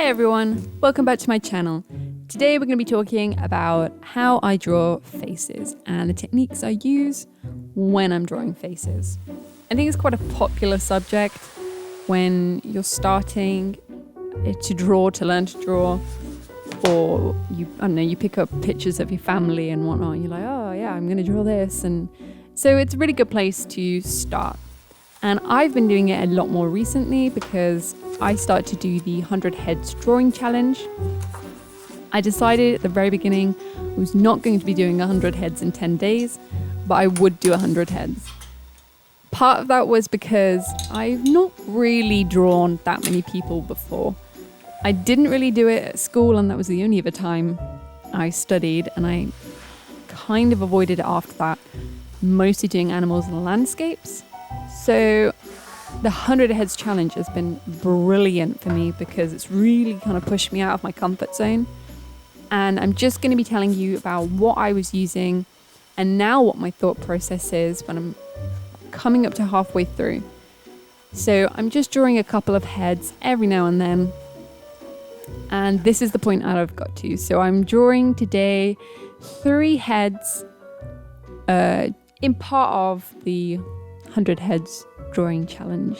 Hey everyone, welcome back to my channel. Today we're going to be talking about how I draw faces and the techniques I use when I'm drawing faces. I think it's quite a popular subject when you're starting to learn to draw, or you pick up pictures of your family and whatnot, and you're like, oh yeah, I'm going to draw this. And so it's a really good place to start. And I've been doing it a lot more recently because I started to do the 100 heads drawing challenge. I decided at the very beginning I was not going to be doing 100 heads in 10 days, but I would do 100 heads. Part of that was because I've not really drawn that many people before. I didn't really do it at school, and that was the only other time I studied, and I kind of avoided it after that, mostly doing animals and landscapes. So the 100 heads challenge has been brilliant for me because it's really kind of pushed me out of my comfort zone. And I'm just going to be telling you about what I was using and now what my thought process is when I'm coming up to halfway through. So I'm just drawing a couple of heads every now and then. And this is the point I've got to. So I'm drawing today 3 heads in part of the 100 heads drawing challenge.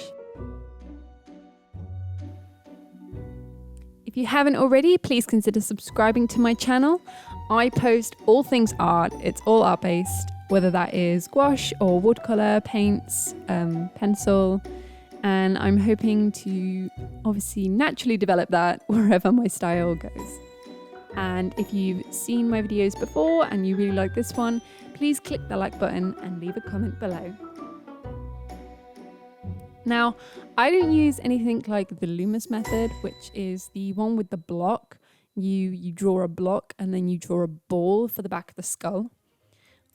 If you haven't already, please consider subscribing to my channel. I post all things art. It's all art based, whether that is gouache or watercolor, paints, pencil, and I'm hoping to obviously naturally develop that wherever my style goes. And if you've seen my videos before and you really like this one, please click the like button and leave a comment below. Now, I don't use anything like the Loomis method, which is the one with the block. You draw a block and then you draw a ball for the back of the skull.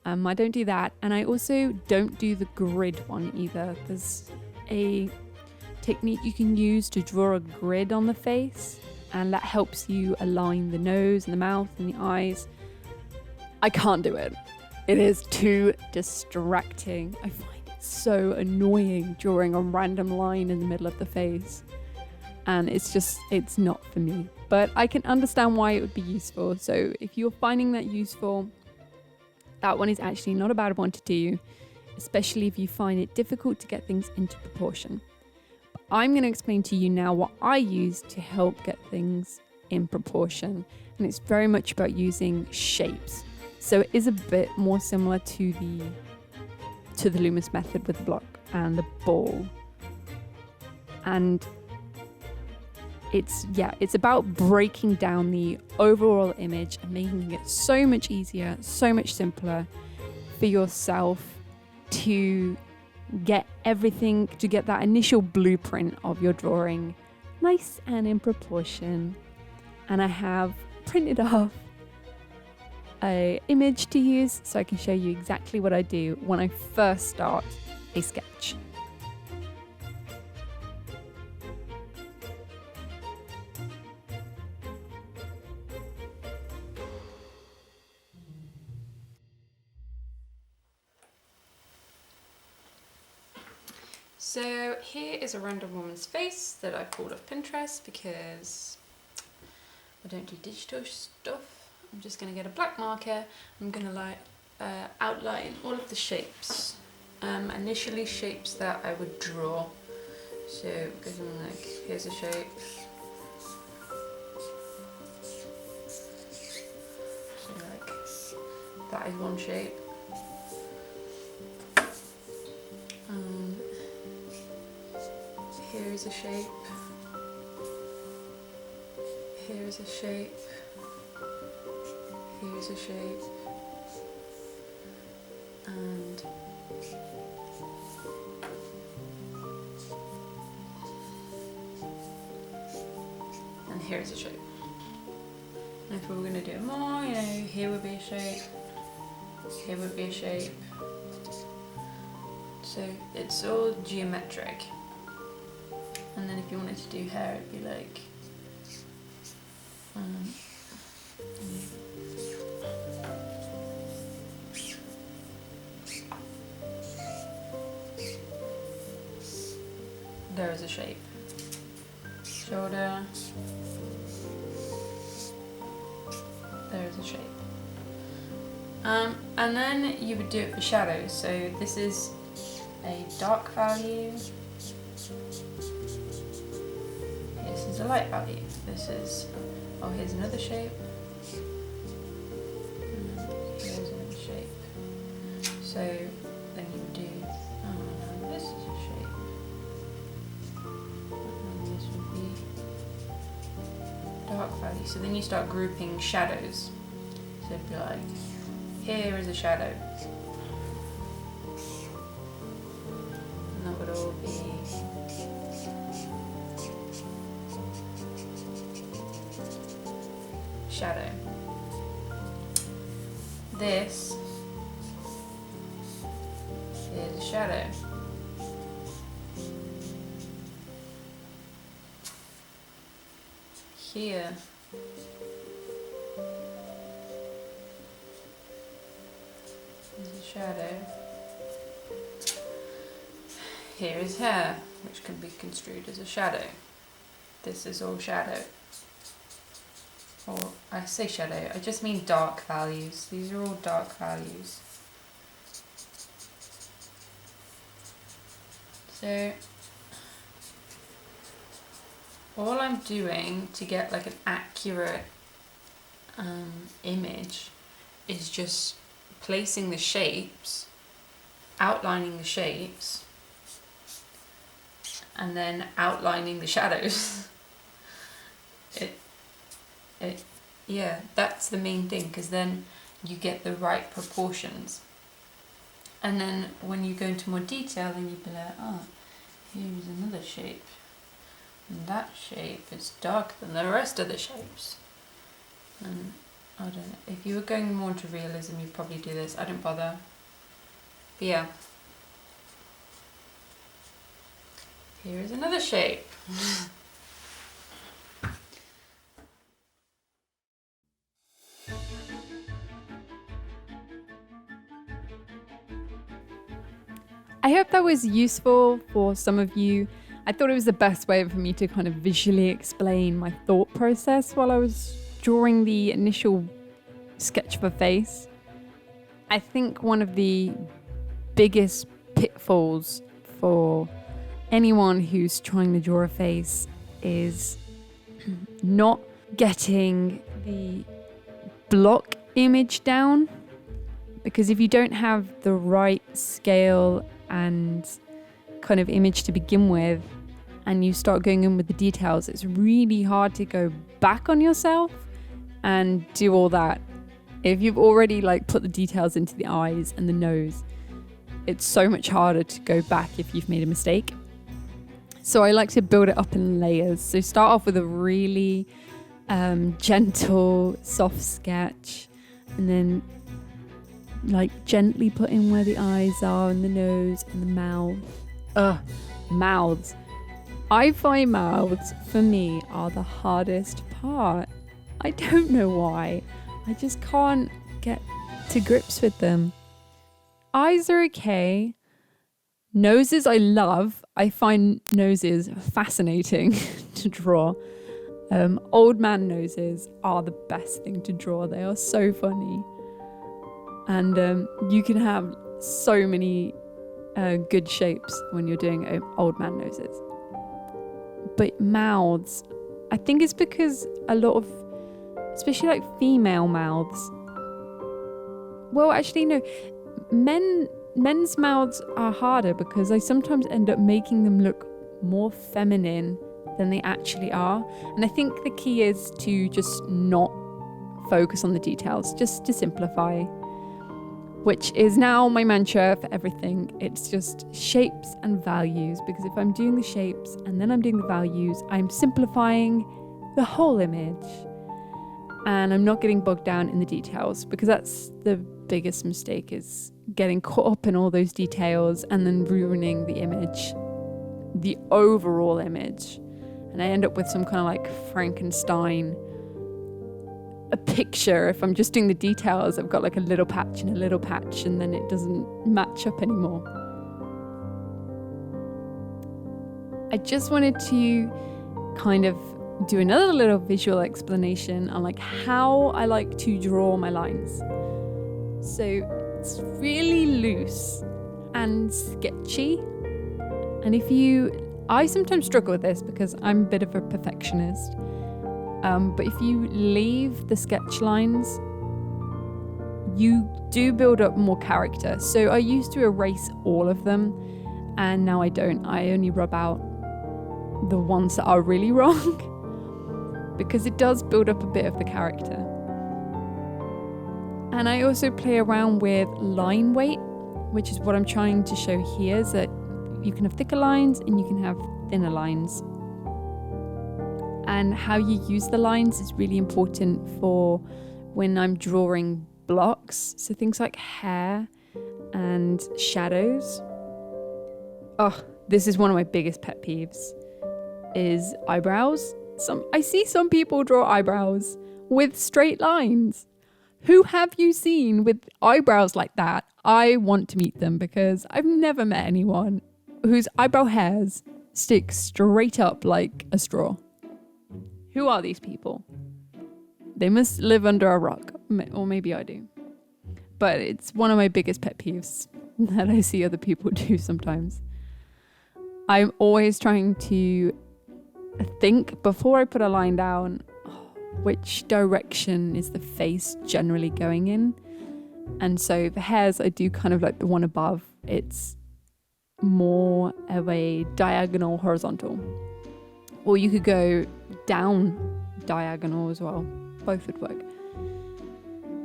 I don't do that. And I also don't do the grid one either. There's a technique you can use to draw a grid on the face, and that helps you align the nose and the mouth and the eyes. I can't do it. It is too distracting. I find so annoying drawing a random line in the middle of the face, and it's not for me, but I can understand why it would be useful. So if you're finding that useful, that one is actually not a bad one to do, especially if you find it difficult to get things into proportion. But I'm going to explain to you now what I use to help get things in proportion, and it's very much about using shapes. So it is a bit more similar to the Loomis method with the block and the ball. And it's about breaking down the overall image and making it so much easier, so much simpler for yourself to get that initial blueprint of your drawing nice and in proportion. And I have printed off an image to use so I can show you exactly what I do when I first start a sketch. So here is a random woman's face that I pulled off Pinterest because I don't do digital stuff. I'm just going to get a black marker. I'm going to outline all of the shapes. Initially shapes that I would draw. So because I'm like, here's a shape. So like, that is one shape. Here is a shape. Here is a shape. Here's a shape, and here's a shape. And if we were going to do more, here would be a shape, here would be a shape. So it's all geometric. And then if you wanted to do hair, it'd be like there is a shape. Shoulder, there is a shape. And then you would do it for shadows. So this is a dark value. This is a light value. This is, oh, here's another shape. And here's another shape. So then you would do, oh no, this is a shape. And this would be dark value. So then you start grouping shadows. So it'd be like, here is a shadow. And that would all be shadow. This is a shadow. Here is a shadow. Here is hair, which can be construed as a shadow. This is all shadow. Or I say shadow, I just mean dark values. These are all dark values. So all I'm doing to get like an accurate image is just placing the shapes, outlining the shapes, and then outlining the shadows. Yeah, that's the main thing, because then you get the right proportions. And then when you go into more detail, then you'd be like, oh, here's another shape. And that shape is darker than the rest of the shapes. And I don't know, if you were going more into realism, you'd probably do this. I don't bother. But yeah. Here is another shape. I hope that was useful for some of you. I thought it was the best way for me to kind of visually explain my thought process while I was drawing the initial sketch of a face. I think one of the biggest pitfalls for anyone who's trying to draw a face is not getting the block image down, because if you don't have the right scale and kind of image to begin with, and you start going in with the details, it's really hard to go back on yourself and do all that. If you've already like put the details into the eyes and the nose, it's so much harder to go back if you've made a mistake. So I like to build it up in layers. So start off with a really gentle, soft sketch, and then like gently put in where the eyes are and the nose and the mouth. Mouths. I find mouths, for me, are the hardest part. I don't know why. I just can't get to grips with them. Eyes are okay. Noses I love. I find noses fascinating to draw. Old man noses are the best thing to draw. They are so funny. And you can have so many good shapes when you're doing old man noses. But mouths, I think it's because a lot of, especially like female mouths, well, actually no, men's mouths are harder because I sometimes end up making them look more feminine than they actually are. And I think the key is to just not focus on the details, just to simplify, which is now my mantra for everything. It's just shapes and values, because if I'm doing the shapes and then I'm doing the values, I'm simplifying the whole image and I'm not getting bogged down in the details, because that's the biggest mistake, is getting caught up in all those details and then ruining the image, the overall image. And I end up with some kind of like Frankenstein a picture. If I'm just doing the details, I've got like a little patch and a little patch, and then it doesn't match up anymore. I just wanted to kind of do another little visual explanation on like how I like to draw my lines. So it's really loose and sketchy. And I sometimes struggle with this because I'm a bit of a perfectionist. But if you leave the sketch lines, you do build up more character. So I used to erase all of them, and now I don't. I only rub out the ones that are really wrong because it does build up a bit of the character. And I also play around with line weight, which is what I'm trying to show here, is that you can have thicker lines and you can have thinner lines. And how you use the lines is really important for when I'm drawing blocks. So things like hair and shadows. Oh, this is one of my biggest pet peeves, is eyebrows. I see some people draw eyebrows with straight lines. Who have you seen with eyebrows like that? I want to meet them because I've never met anyone whose eyebrow hairs stick straight up like a straw. Who are these people? They must live under a rock, or maybe I do. But it's one of my biggest pet peeves that I see other people do sometimes. I'm always trying to think before I put a line down, which direction is the face generally going in? And so for hairs, I do kind of like the one above. It's more of a diagonal horizontal. Or you could go down diagonal as well. Both would work.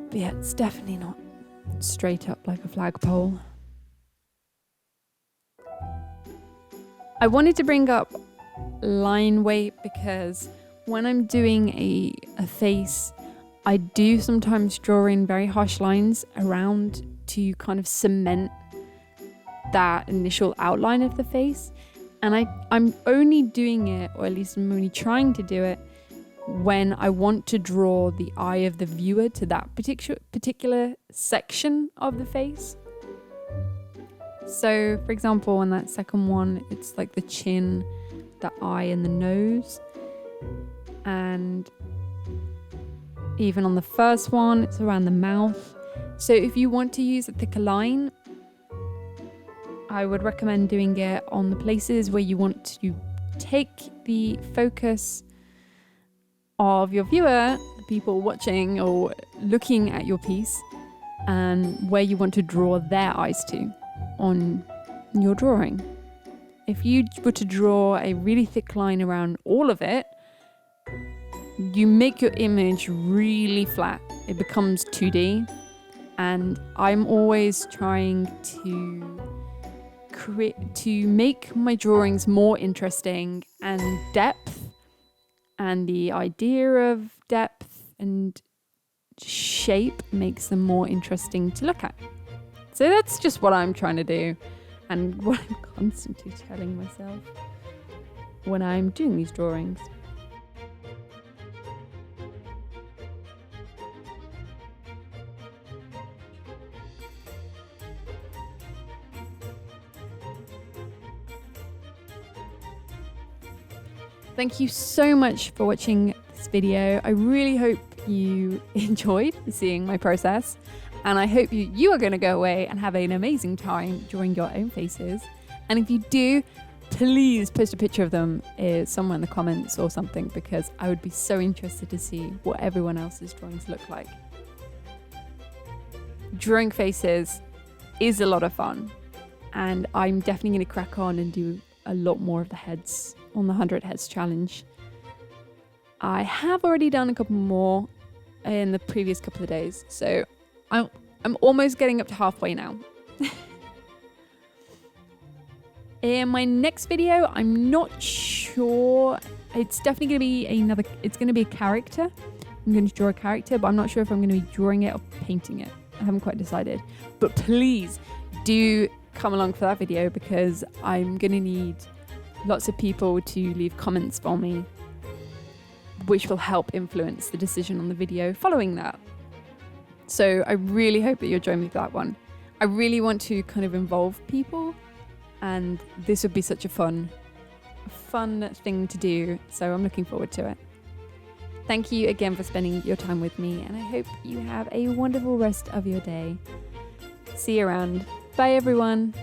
But yeah, it's definitely not straight up like a flagpole. I wanted to bring up line weight because when I'm doing a face, I do sometimes draw in very harsh lines around to kind of cement that initial outline of the face. And I'm only doing it, or at least I'm only trying to do it, when I want to draw the eye of the viewer to that particular section of the face. So, for example, on that second one, it's like the chin, the eye, and the nose. And even on the first one, it's around the mouth. So if you want to use a thicker line, I would recommend doing it on the places where you want to take the focus of your viewer, the people watching or looking at your piece, and where you want to draw their eyes to on your drawing. If you were to draw a really thick line around all of it, you make your image really flat. It becomes 2D, and I'm always trying to make my drawings more interesting, and depth and the idea of depth and shape makes them more interesting to look at. So that's just what I'm trying to do, and what I'm constantly telling myself when I'm doing these drawings. Thank you so much for watching this video. I really hope you enjoyed seeing my process, and I hope you are going to go away and have an amazing time drawing your own faces. And if you do, please post a picture of them somewhere in the comments or something, because I would be so interested to see what everyone else's drawings look like. Drawing faces is a lot of fun, and I'm definitely going to crack on and do a lot more of the heads on the 100 Heads Challenge. I have already done a couple more in the previous couple of days, so I'm almost getting up to halfway now. In my next video, I'm not sure. It's definitely going to be it's going to be a character. I'm going to draw a character, but I'm not sure if I'm going to be drawing it or painting it. I haven't quite decided. But please do come along for that video, because I'm going to need lots of people to leave comments for me, which will help influence the decision on the video following that. So I really hope that you'll join me for that one. I really want to kind of involve people, and this would be such a fun thing to do. So I'm looking forward to it. Thank you again for spending your time with me, and I hope you have a wonderful rest of your day. See you around. Bye, everyone.